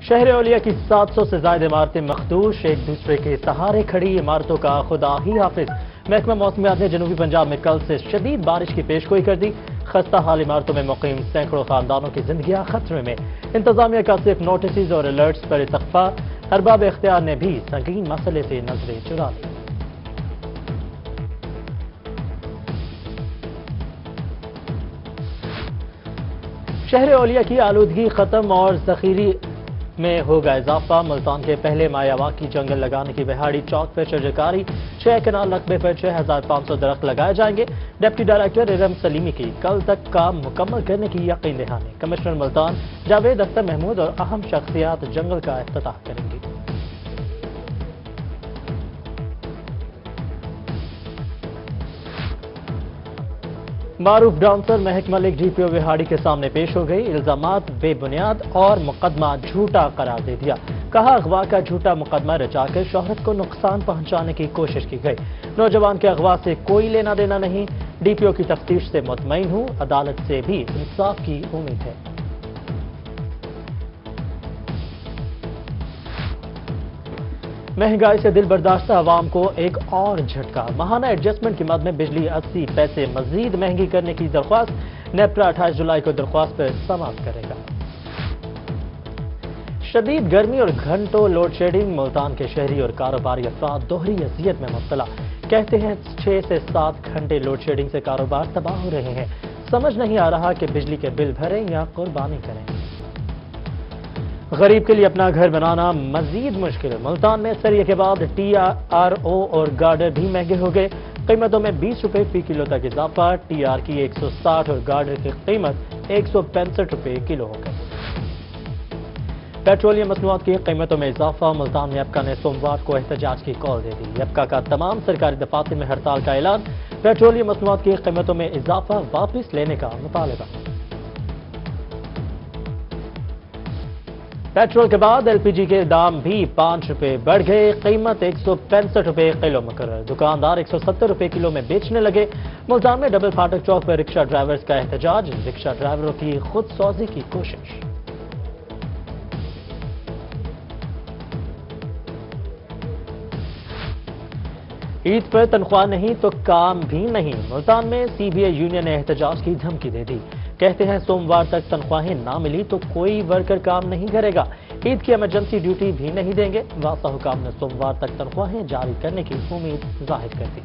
شہر اولیا کی 700 سے زائد عمارتیں مخدوش، ایک دوسرے کے سہارے کھڑی عمارتوں کا خدا ہی حافظ۔ محکمہ موسمیات نے جنوبی پنجاب میں کل سے شدید بارش کی پیشگوئی کر دی۔ خستہ حال عمارتوں میں مقیم سینکڑوں خاندانوں کی زندگیاں خطرے میں۔ انتظامیہ کا صرف نوٹسز اور الرٹس پر اتفاق، ارباب اختیار نے بھی سنگین مسئلے سے نظریں چرا لی۔ شہر اولیا کی آلودگی ختم اور ذخیرے میں ہوگا اضافہ۔ ملتان کے پہلے مایاواکی جنگل لگانے کی بہاڑی چوک پر شجرکاری، 6 کنال رقبے پر 6500 درخت لگائے جائیں گے۔ ڈپٹی ڈائریکٹر ارم سلیمی کی کل تک کام مکمل کرنے کی یقین دہانی۔ کمشنر ملتان جاوید اختر محمود اور اہم شخصیات جنگل کا افتتاح کریں گی۔ معروف ڈانسر مہک ملک ڈی پی او وہاڑی کے سامنے پیش ہو گئی۔ الزامات بے بنیاد اور مقدمہ جھوٹا قرار دے دیا۔ کہا اغوا کا جھوٹا مقدمہ رچا کر شہرت کو نقصان پہنچانے کی کوشش کی گئی۔ نوجوان کے اغوا سے کوئی لینا دینا نہیں۔ ڈی پی او کی تفتیش سے مطمئن ہوں، عدالت سے بھی انصاف کی امید ہے۔ مہنگائی سے دل برداشتہ عوام کو ایک اور جھٹکا۔ ماہانہ ایڈجسٹمنٹ کی مد میں بجلی 80 پیسے مزید مہنگی کرنے کی درخواست۔ نیپرا 28 جولائی کو درخواست پر سماعت کرے گا۔ شدید گرمی اور گھنٹوں لوڈ شیڈنگ، ملتان کے شہری اور کاروباری افراد دوہری اذیت میں مبتلا۔ کہتے ہیں 6 سے 7 گھنٹے لوڈ شیڈنگ سے کاروبار تباہ ہو رہے ہیں۔ سمجھ نہیں آ رہا کہ بجلی کے بل بھریں یا قربانی کریں۔ غریب کے لیے اپنا گھر بنانا مزید مشکل۔ ملتان میں سریے کے بعد ٹی آر او اور گارڈر بھی مہنگے ہو گئے۔ قیمتوں میں 20 روپے فی کلو تک اضافہ۔ ٹی آر کی 160 اور گارڈر کی قیمت 165 روپے کلو ہو گئی۔ پیٹرولیم مصنوعات کی قیمتوں میں اضافہ۔ ملتان میں ایپکا نے سوموار کو احتجاج کی کال دے دی۔ ایپکا کا تمام سرکاری دفاتر میں ہڑتال کا اعلان۔ پیٹرولیم مصنوعات کی قیمتوں میں اضافہ واپس لینے کا مطالبہ۔ پیٹرول کے بعد ایل پی جی کے دام بھی 5 روپے بڑھ گئے۔ قیمت 165 روپے کلو مقرر۔ دکاندار 170 روپے کلو میں بیچنے لگے۔ ملتان میں ڈبل پھاٹک چوک پر رکشہ ڈرائیورز کا احتجاج۔ رکشہ ڈرائیوروں کی خود سوزی کی کوشش۔ عید پر تنخواہ نہیں تو کام بھی نہیں۔ ملتان میں سی بی اے یونین نے احتجاج کی دھمکی دے دی۔ کہتے ہیں سوموار تک تنخواہیں نہ ملی تو کوئی ورکر کام نہیں کرے گا۔ عید کی ایمرجنسی ڈیوٹی بھی نہیں دیں گے۔ واسطہ حکام نے سوموار تک تنخواہیں جاری کرنے کی امید ظاہر کر دی۔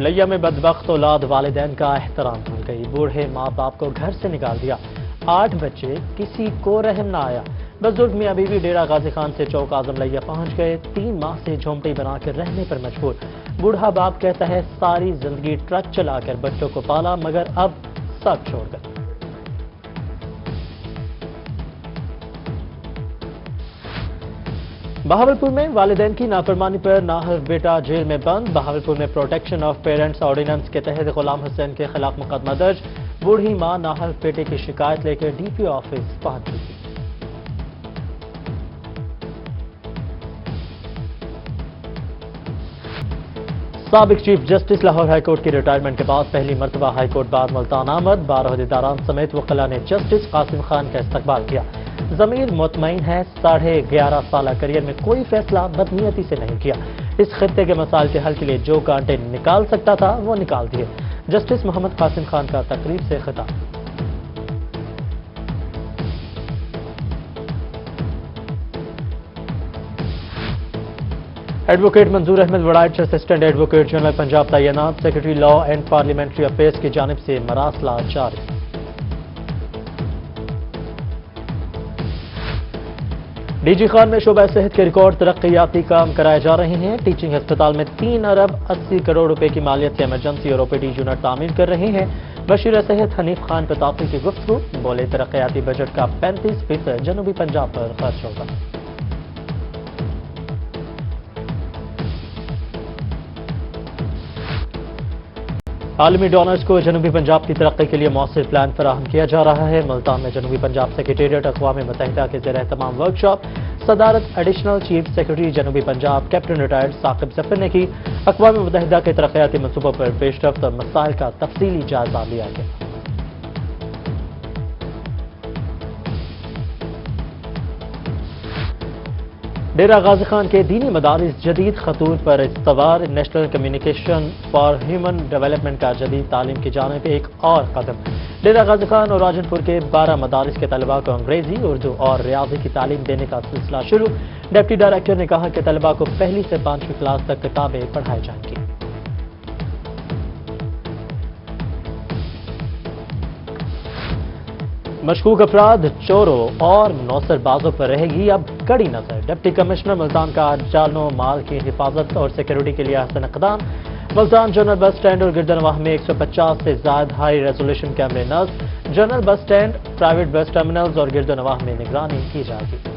لیا میں بدبخت اولاد والدین کا احترام بھول گئی۔ بوڑھے ماں باپ کو گھر سے نکال دیا۔ 8 بچے، کسی کو رحم نہ آیا۔ بزرگ میاں بیوی ڈیرہ غازی خان سے چوک اعظم لیا پہنچ گئے۔ 3 ماہ سے جھونپڑی بنا کر رہنے پر مجبور۔ بوڑھا باپ کہتا ہے ساری زندگی ٹرک چلا کر بچوں کو پالا، مگر اب سب چھوڑ گئے۔ بہاولپور میں والدین کی نافرمانی پر ناہر بیٹا جیل میں بند۔ بہاولپور میں پروٹیکشن آف پیرنٹس آرڈیننس کے تحت غلام حسین کے خلاف مقدمہ درج۔ بوڑھی ماں ناہر بیٹے کی شکایت لے کر ڈی پی او آفس پہنچ چکی۔ سابق chief justice Lahore high court کی ریٹائرمنٹ کے بعد پہلی مرتبہ ہائی کورٹ بار ملتان آمد۔ 12 عہدیداران سمیت وکلاء نے جسٹس قاسم خان کا استقبال کیا۔ ضمیر مطمئن ہے، 11.5 سالہ کریئر میں کوئی فیصلہ بدنیتی سے نہیں کیا۔ اس خطے کے مسائل کے حل کے لیے جو کانٹے نکال سکتا تھا وہ نکال دیے۔ جسٹس محمد قاسم خان کا تقریب سے خطاب۔ Advocate Manzoor Ahmed Warraich assistant advocate general Punjab تعینات۔ Secretary law and parliamentary affairs کی جانب سے مراسلات جاری۔ ڈی جی خان میں شعبہ صحت کے ریکارڈ ترقیاتی کام کرائے جا رہے ہیں۔ ٹیچنگ ہسپتال میں 3 ارب 80 کروڑ روپے کی مالیت سے ایمرجنسی اور او پی ڈی یونٹ تعمیر کر رہے ہیں۔ بشیر صحت حنیف خان پتافی کی گفتگو، بولے ترقیاتی بجٹ کا 35% جنوبی پنجاب پر خرچ ہوگا۔ عالمی ڈونرز کو جنوبی پنجاب کی ترقی کے لیے مؤثر پلان فراہم کیا جا رہا ہے۔ ملتان میں جنوبی پنجاب سیکریٹریٹ اقوام متحدہ کے زیر اہتمام ورکشاپ صدارت ایڈیشنل چیف سیکرٹری جنوبی پنجاب کیپٹن ریٹائرڈ ثاقب ظفر نے کی۔ اقوام متحدہ کے ترقیاتی منصوبوں پر پیش رفت اور مسائل کا تفصیلی جائزہ لیا گیا۔ ڈیرہ غازی خان کے دینی مدارس جدید خطوط پر استوار، national communication for human development کا جدید تعلیم کی جانب ایک اور قدم۔ ڈیرہ غازی خان اور راجن پور کے 12 مدارس کے طلباء کو انگریزی، اردو اور ریاضی کی تعلیم دینے کا سلسلہ شروع۔ ڈپٹی ڈائریکٹر نے کہا کہ طلباء کو پہلی سے 5ویں کلاس تک کتابیں پڑھائی جائیں گی۔ مشکوک افراد، چوروں اور نوسر بازوں پر رہے گی اب کڑی نظر۔ ڈپٹی کمشنر ملتان کا جان و مال کی حفاظت اور سیکیورٹی کے لیے احسن اقدام۔ ملتان جنرل بس اسٹینڈ اور گردنواہ میں 150 سے زائد ہائی ریزولوشن کیمرے نصب۔ جنرل بس اسٹینڈ، پرائیویٹ بس ٹرمینلز اور گردنواہ میں نگرانی کی جائے گی۔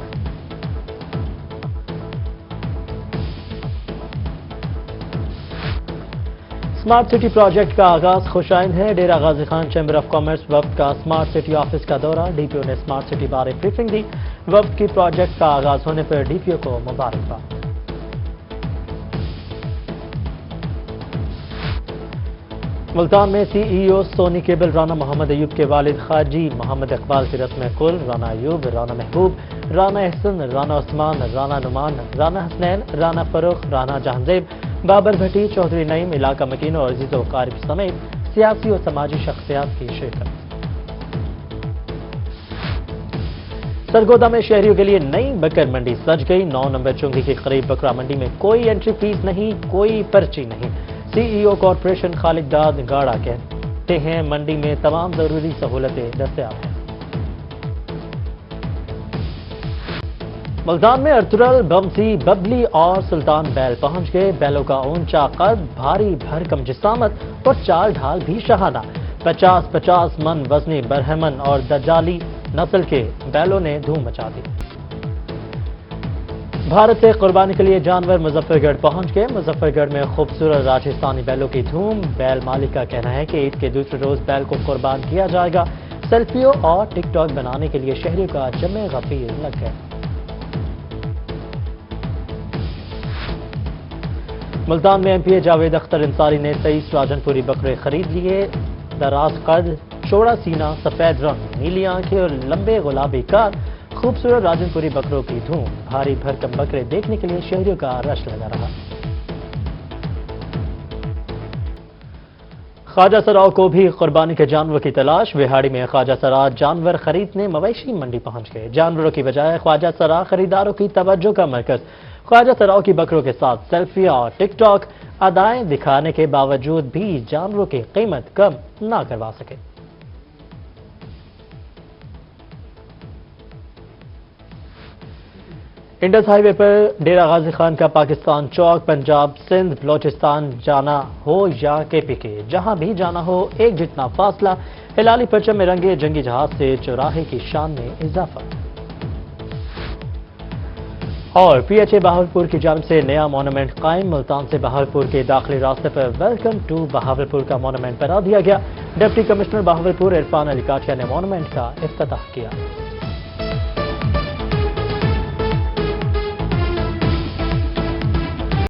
اسمارٹ سٹی پروجیکٹ کا آغاز خوش آئند ہے۔ Dera Ghazi Khan chamber of commerce وفد کا اسمارٹ سٹی آفس کا دورہ، ڈی پی او نے اسمارٹ سٹی بارے بریفنگ دی۔ وفد کی پروجیکٹ کا آغاز ہونے پر ڈی پی او کو مبارکباد۔ ملتان میں سی ای او سونی کیبل رانا محمد ایوب کے والد خاجی محمد اقبال کی رسم قل، رانا ایوب، رانا محبوب، رانا احسن، رانا عثمان، رانا نعمان، رانا حسنین، رانا فروخ، رانا جہانزیب، بابر بھٹی، چودھری نعیم، علاقہ مکین اور عزیز و اقارب سمیت سیاسی و سماجی شخصیات کی شرکت۔ سرگودا میں شہریوں کے لیے نئی بکر منڈی سج گئی۔ 9 نمبر چنگی کے قریب بکرا منڈی میں کوئی انٹری فیس نہیں، کوئی پرچی نہیں۔ سی ای او کارپوریشن خالد داد گاڑا کہتے ہیں منڈی میں تمام ضروری سہولتیں دستیاب ہیں۔ ملتان میں ارطغرل، بمسی، ببلی اور سلطان بیل پہنچ گئے۔ بیلوں کا اونچا قد، بھاری بھرکم جسامت اور چال ڈھال بھی شاہانہ۔ 50-50 من وزنی برہمن اور دجالی نسل کے بیلوں نے دھوم مچا دی۔ بھارت سے قربانی کے لیے جانور مظفر گڑھ پہنچ گئے۔ مظفر گڑھ میں خوبصورت راجستھانی بیلوں کی دھوم۔ بیل مالک کا کہنا ہے کہ عید کے دوسرے روز بیل کو قربان کیا جائے گا۔ سیلفیوں اور ٹک ٹاک بنانے کے لیے شہریوں کا جمع غفیر لگ گیا۔ ملتان میں ایم پی اے جاوید اختر انصاری نے 23 راجن پوری بکرے خرید لیے۔ دراز قد، چوڑا سینہ، سفید رنگ، نیلی آنکھیں اور لمبے گلابی کان، خوبصورت راجن پوری بکروں کی دھوم۔ بھاری بھرکم بکرے دیکھنے کے لیے شہریوں کا رش لگا رہا۔ خواجہ سراؤ کو بھی قربانی کے جانور کی تلاش۔ وہاڑی میں خواجہ سرا جانور خریدنے مویشی منڈی پہنچ گئے۔ جانوروں کی بجائے خواجہ سرا خریداروں کی توجہ کا مرکز۔ خواجہ سراؤ کی بکروں کے ساتھ سیلفی اور ٹک ٹاک ادائیں دکھانے کے باوجود بھی جانوروں کی قیمت کم نہ کروا سکے۔ انڈس ہائی وے پر ڈیرہ غازی خان کا پاکستان چوک، پنجاب، سندھ، بلوچستان جانا ہو یا کے پی کے، جہاں بھی جانا ہو ایک جتنا فاصلہ۔ ہلالی پرچم میں رنگے جنگی جہاز سے چوراہے کی شان میں اضافہ۔ اور پی ایچ اے بہاولپور کی جانب سے نیا مونومنٹ قائم۔ ملتان سے بہاولپور کے داخلی راستے پر ویلکم ٹو بہاولپور کا مونومنٹ بنا دیا گیا۔ ڈپٹی کمشنر بہاولپور عرفان علی کاٹیا نے مونومنٹ کا افتتاح کیا۔